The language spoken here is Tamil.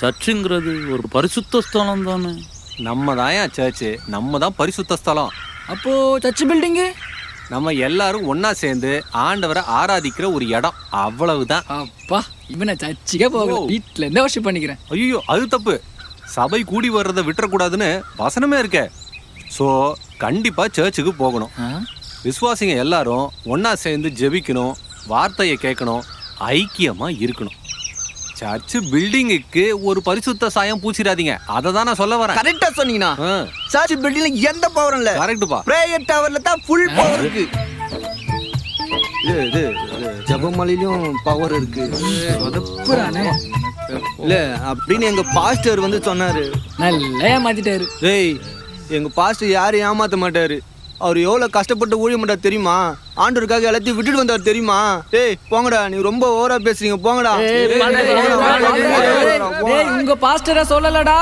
சர்ச்சுங்கிறது ஒரு பரிசுத்த ஸ்தலம் தானே. நம்ம தான் ஏன் சர்ச்சு, நம்ம தான் பரிசுத்த ஸ்தலம். அப்போ சர்ச் பில்டிங்கு நம்ம எல்லாரும் ஒன்னா சேர்ந்து ஆண்டவரை ஆராதிக்கிற ஒரு இடம், அவ்வளவுதான். அப்பா இவனை சர்ச்சுக்கே போகல, வீட்டுல இருந்தே வர்ஷிப் பண்ணிக்கிறேன். ஐயோ அது தப்பு. சபை கூடி வர்றதை விட்டுறக்கூடாதுன்னு வசனமே இருக்க. ஸோ கண்டிப்பா சர்ச்சுக்கு போகணும். விசுவாசிங்க எல்லாரும் ஒன்னா சேர்ந்து ஜெபிக்கணும், வார்த்தையை கேட்கணும், ஐக்கியமா இருக்கணும். சர்ச்சு பில்டிங்குக்கு ஒரு பரிசுத்த சாயம் பூசிடாதீங்க, அதை தான் நான் சொல்ல வரேன். கரெக்டா சொன்னீங்கன்னா சர்ச் பில்டிங்ல எந்த பவரும் இல்ல. கரெக்டுப்பா. பிரேயர் டவர்ல தான் ஃபுல் பவர் இருக்கு. இது ஜெபமாலையிலும் பவர் இருக்கு. இல்ல அப்படின்னு எங்க பாஸ்டர் வந்து சொன்னாரு. நல்லா ஏமாத்திட்டாரு. டேய் எங்க பாஸ்டர் யாரையும் ஏமாத்த மாட்டாரு. அவர் எவ்வளவு கஷ்டப்பட்டு ஊழியம் பண்ணாரு தெரியுமா? ஆண்டவருக்காக எல்லாத்தையும் விட்டுட்டு வந்தார் தெரியுமா? டேய் போங்கடா, நீ ரொம்ப ஓவரா பேசுறீங்க, போங்கடா. உங்க பாஸ்டரா சொல்லலடா.